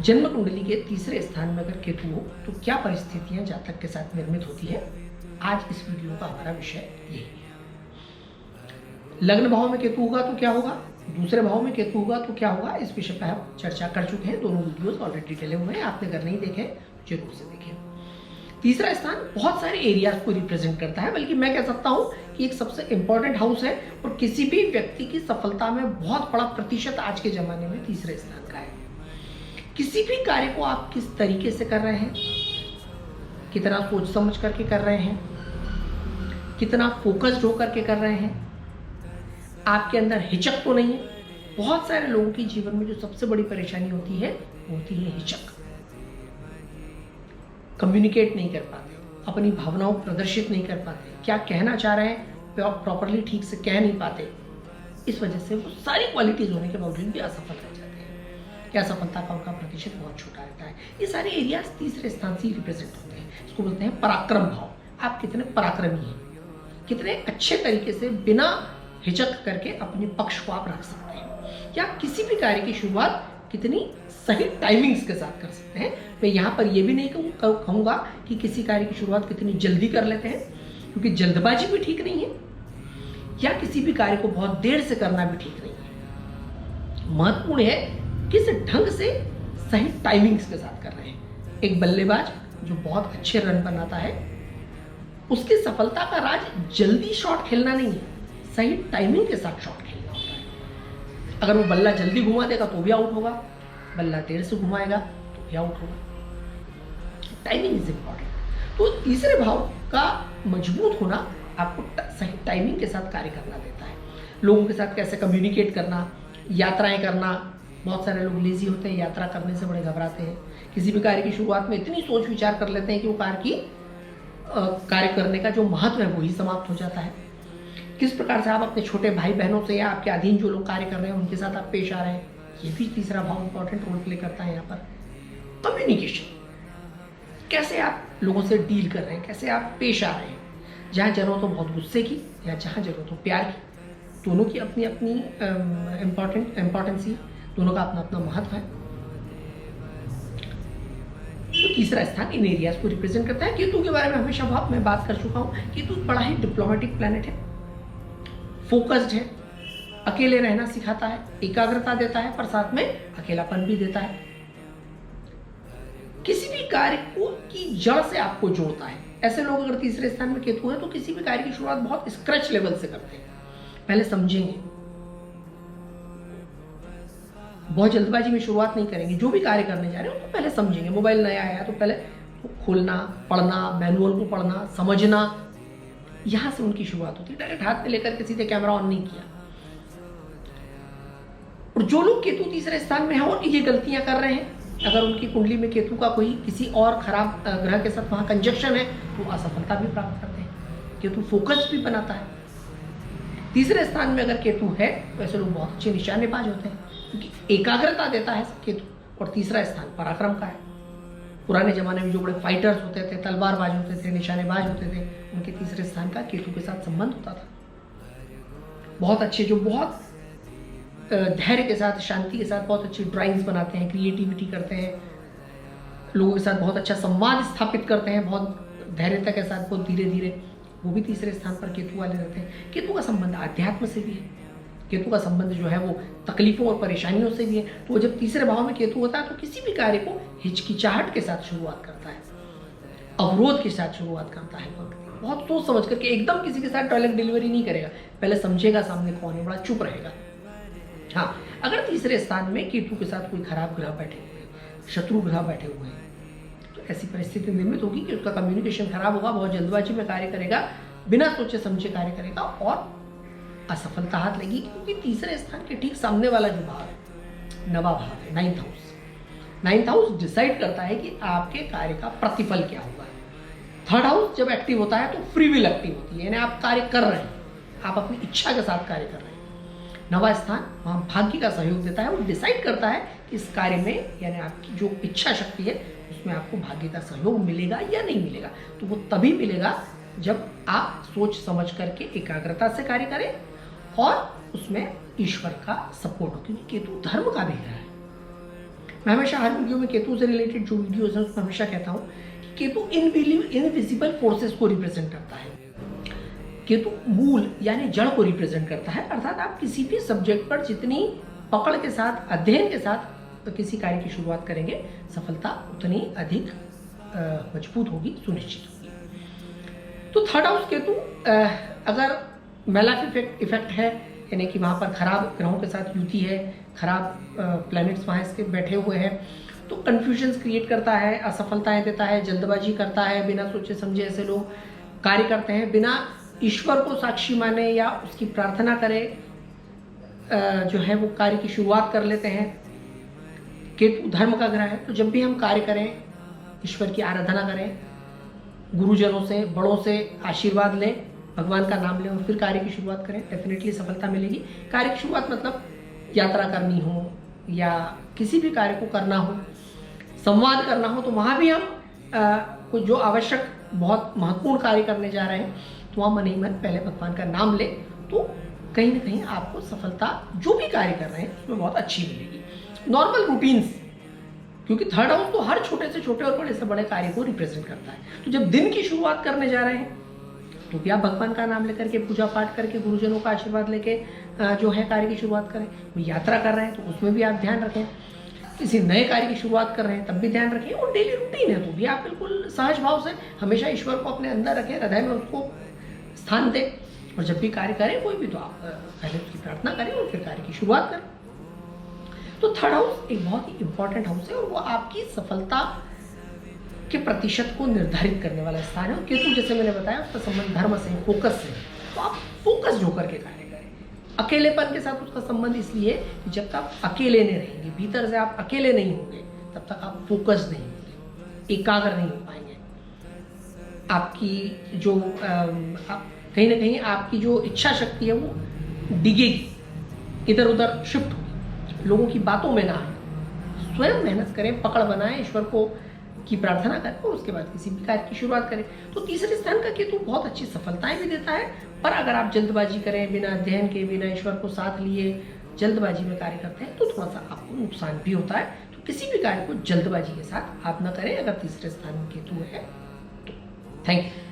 जन्म कुंडली के तीसरे स्थान में अगर केतु हो तो क्या परिस्थितियां जातक के साथ निर्मित होती है, आज इस वीडियो का हमारा विषय यही है। लग्न भाव में केतु होगा तो क्या होगा, दूसरे भाव में केतु होगा तो क्या होगा, इस विषय पर हम चर्चा कर चुके हैं। दोनों वीडियोस ऑलरेडी डले हुए हैं, आपने अगर नहीं देखे जरूर से देखें। तीसरा स्थान बहुत सारे एरियाज को रिप्रेजेंट करता है, बल्कि मैं कह सकता हूं कि एक सबसे इंपॉर्टेंट हाउस है और किसी भी व्यक्ति की सफलता में बहुत बड़ा प्रतिशत आज के जमाने में तीसरे स्थान का है। किसी भी कार्य को आप किस तरीके से कर रहे हैं, कितना सोच समझ करके कर रहे हैं, कितना फोकस्ड होकर के कर रहे हैं, आपके अंदर हिचक तो नहीं है। बहुत सारे लोगों के जीवन में जो सबसे बड़ी परेशानी होती है वो होती है हिचक। कम्युनिकेट नहीं कर पाते, अपनी भावनाओं को प्रदर्शित नहीं कर पाते, क्या कहना चाह रहे हैं प्रॉपरली ठीक से कह नहीं पाते। इस वजह से वो सारी क्वालिटीज होने के बावजूद भी असफल रह जाते हैं, क्या असफलता का उनका प्रतिशत बहुत छोटा रहता है। ये सारे एरियाज तीसरे स्थान से रिप्रेजेंट होते हैं। इसको बोलते हैं पराक्रम भाव। आप कितने पराक्रमी हैं, कितने अच्छे तरीके से बिना हिचक करके अपने पक्ष को आप रख सकते हैं, या किसी भी कार्य की शुरुआत कितनी सही टाइमिंग्स के साथ कर सकते हैं। मैं यहाँ पर यह भी नहीं कहूँगा कि किसी कार्य की शुरुआत कितनी जल्दी कर लेते हैं, क्योंकि जल्दबाजी भी ठीक नहीं है, या किसी भी कार्य को बहुत देर से करना भी ठीक नहीं है। महत्वपूर्ण है किस ढंग से सही टाइमिंग्स के साथ कर रहे हैं। एक बल्लेबाज जो बहुत अच्छे रन बनाता है, उसकी सफलता का राज जल्दी शॉट खेलना नहीं है, सही टाइमिंग के साथ शॉट खेलना होता है। अगर वो बल्ला जल्दी घुमा देगा तो भी आउट होगा, बल्ला देर से घुमाएगा तो भी आउट होगा। Timing is important. तो तीसरे भाव का मजबूत होना आपको सही टाइमिंग के साथ कार्य करना देता है। लोगों के साथ कैसे कम्युनिकेट करना, यात्राएं करना। बहुत सारे लोग लेजी होते हैं, यात्रा करने से बड़े घबराते हैं। किसी भी कार्य की शुरुआत में इतनी सोच विचार कर लेते हैं कि वो कार्य करने का जो महत्व है वही समाप्त हो जाता है। किस प्रकार से आप अपने छोटे भाई बहनों से या आपके अधीन जो लोग कार्य कर रहे हैं उनके साथ आप पेश आ रहे हैं, ये भी तीसरा भाव इंपॉर्टेंट रोल प्ले करता है। यहाँ पर कम्युनिकेशन, कैसे आप लोगों से डील कर रहे हैं, कैसे आप पेश आ रहे हैं। जहाँ जरूरत हो बहुत गुस्से की, या जहाँ जरूरत हो प्यार की, दोनों की अपनी अपनी इम्पोर्टेंसी, दोनों का अपना अपना महत्व है। तो तीसरा स्थान इन एरियाज को रिप्रेजेंट करता है। केतु के बारे में हमेशा मैं बात कर चुका हूँ। केतु बड़ा ही डिप्लोमेटिक प्लैनेट है, फोकस्ड है, अकेले रहना सिखाता है, एकाग्रता देता है, पर साथ में अकेलापन भी देता है। किसी भी कार्य को की जड़ से आपको जोड़ता है। ऐसे लोग अगर तीसरे स्थान में केतु है तो किसी भी कार्य की शुरुआत बहुत स्क्रैच लेवल से करते हैं। पहले समझेंगे, बहुत जल्दबाजी में शुरुआत नहीं करेंगे। जो भी कार्य करने जा रहे हैं उनको पहले समझेंगे। मोबाइल नया आया तो पहले खोलना, पढ़ना, मैनुअल को पढ़ना, समझना, यहां से उनकी शुरुआत होती है। डायरेक्ट हाथ में लेकर के सीधे कैमरा ऑन नहीं किया। और जो लोग केतु तीसरे स्थान में है और ये गलतियां कर रहे हैं, अगर उनकी कुंडली में केतु का कोई किसी और खराब ग्रह के साथ वहां कंजक्शन है, तो असफलता भी प्राप्त करते हैं। केतु फोकस भी बनाता है। तीसरे स्थान में अगर केतु है तो ऐसे लोग बहुत अच्छे निशानेबाज होते हैं, क्योंकि एकाग्रता देता है केतु। और तीसरा स्थान पराक्रम का है। पुराने जमाने में जो बड़े फाइटर्स होते थे, तलवारबाज होते थे, निशानेबाज होते थे, उनके तीसरे स्थान का केतु के साथ संबंध होता था। बहुत अच्छे, जो बहुत धैर्य के साथ, शांति के साथ बहुत अच्छी ड्राइंग्स बनाते हैं, क्रिएटिविटी करते हैं, लोगों के साथ बहुत अच्छा संवाद स्थापित करते हैं, बहुत धैर्यता के साथ, बहुत धीरे धीरे, वो भी तीसरे स्थान पर केतु वाले रहते हैं। केतु का संबंध आध्यात्म से भी है। केतु का संबंध जो है वो तकलीफों और परेशानियों से भी है। तो जब तीसरे भाव में केतु होता है तो किसी भी कार्य को हिचकिचाहट के साथ शुरुआत करता है, अवरोध के साथ शुरुआत करता है। बहुत सोच समझ करके, एकदम किसी के साथ टॉयलेट डिलीवरी नहीं करेगा, पहले समझेगा सामने कौन है, बड़ा चुप रहेगा। हाँ, अगर तीसरे स्थान में केतु के साथ कोई खराब ग्रह बैठे हुए हैं, शत्रु ग्रह बैठे हुए हैं, तो ऐसी परिस्थिति निर्मित होगी कि उसका कम्युनिकेशन खराब होगा, बहुत जल्दबाजी में कार्य करेगा, बिना सोचे समझे कार्य करेगा और असफलता हाथ लगी। क्योंकि तीसरे स्थान के ठीक सामने वाला जो भाव है, नवा भाव है, ninth house. Ninth house decide करता है कि आपके कार्य का प्रतिफल क्या होगा। थर्ड हाउस जब एक्टिव होता है तो फ्री विल एक्टिव होती है, यानी आप कार्य कर रहे हैं, आप अपनी इच्छा के साथ कार्य कर रहे हैं। नवा स्थान वहाँ भाग्य का सहयोग देता है, वो डिसाइड करता है कि इस कार्य में, यानी आपकी जो इच्छा शक्ति है उसमें आपको भाग्य का सहयोग मिलेगा या नहीं मिलेगा। तो वो तभी मिलेगा जब आप सोच समझ करके एकाग्रता से कार्य करें और उसमें ईश्वर का सपोर्ट हो, क्योंकि केतु धर्म का भी ग्रह है। मैं हमेशा हर वीडियो में केतु से रिलेटेड जो वीडियोज हैं उसमें हमेशा कहता हूँ कि केतु इनविजिबल फोर्सेस को रिप्रेजेंट करता है। केतु मूल यानी जड़ को रिप्रेजेंट करता है, अर्थात आप किसी भी सब्जेक्ट पर जितनी पकड़ के साथ, अध्ययन के साथ किसी कार्य की शुरुआत करेंगे, सफलता उतनी अधिक मजबूत होगी, सुनिश्चित होगी। तो थर्ड हाउस केतु अगर मेलाफ इफेक्ट है, यानी कि वहाँ पर खराब ग्रहों के साथ युति है, खराब प्लैनेट्स वहाँ इसके बैठे हुए हैं, तो कन्फ्यूजन्स क्रिएट करता है, असफलताएं देता है, जल्दबाजी करता है, बिना सोचे समझे ऐसे लोग कार्य करते हैं, बिना ईश्वर को साक्षी माने या उसकी प्रार्थना करे जो है वो कार्य की शुरुआत कर लेते हैं। केतु धर्म का ग्रह है, तो जब भी हम कार्य करें, ईश्वर की आराधना करें, गुरुजनों से, बड़ों से आशीर्वाद लें, भगवान का नाम लें और फिर कार्य की शुरुआत करें, डेफिनेटली सफलता मिलेगी। कार्य की शुरुआत मतलब यात्रा करनी हो या किसी भी कार्य को करना हो, संवाद करना हो, तो वहाँ भी हम कुछ जो आवश्यक बहुत महत्वपूर्ण कार्य करने जा रहे हैं, तो वहाँ मन ही मन पहले भगवान का नाम ले, तो कहीं ना कहीं आपको सफलता जो भी कार्य कर रहे हैं उसमें बहुत अच्छी मिलेगी। नॉर्मल रूटीन्स, क्योंकि थर्ड हाउस तो हर छोटे से छोटे और बड़े से बड़े कार्य को रिप्रेजेंट करता है। तो जब दिन की शुरुआत करने जा रहे हैं तो भी आप भगवान का नाम लेकर के, पूजा पाठ करके, गुरुजनों का आशीर्वाद लेके जो है कार्य की शुरुआत करें। यात्रा कर रहे हैं तो उसमें भी आप ध्यान रखें, किसी नए कार्य की शुरुआत कर रहे हैं तब भी ध्यान रखें, और डेली रूटीन है तो भी आप बिल्कुल सहज भाव से हमेशा ईश्वर को अपने अंदर रखें, हृदय में उसको स्थान दें, और जब भी कार्य करें कोई भी, तो आप पहले उसकी प्रार्थना करें और फिर कार्य की शुरुआत करें। तो थर्ड हाउस एक बहुत ही इंपॉर्टेंट हाउस है और वो आपकी सफलता के प्रतिशत को निर्धारित करने वाला स्थान है। केतु जैसे मैंने बताया उसका संबंध धर्म से, फोकस से, तो आप फोकस होकर के कार्य करें। अकेलेपन के साथ उसका संबंध इसलिए कि जब तक आप अकेले नहीं रहेंगे, भीतर से आप अकेले नहीं होंगे, तब तक आप फोकस नहीं होंगे, एकाग्र नहीं हो पाएंगे। आपकी जो कहीं ना कहीं आपकी जो इच्छा शक्ति है वो डिगेगी, इधर उधर शिफ्ट होगी, लोगों की बातों में ना आए। स्वयं मेहनत करें, पकड़ बनाएं, ईश्वर को की प्रार्थना करें और उसके बाद किसी भी कार्य की शुरुआत करें। तो तीसरे स्थान का केतु बहुत अच्छी सफलताएं भी देता है, पर अगर आप जल्दबाजी करें, बिना अध्ययन के, बिना ईश्वर को साथ लिए जल्दबाजी में कार्य करते हैं, तो थोड़ा सा आपको नुकसान भी होता है। तो किसी भी कार्य को जल्दबाजी के साथ आप ना करें अगर तीसरे स्थान में केतु है तो। Thank you.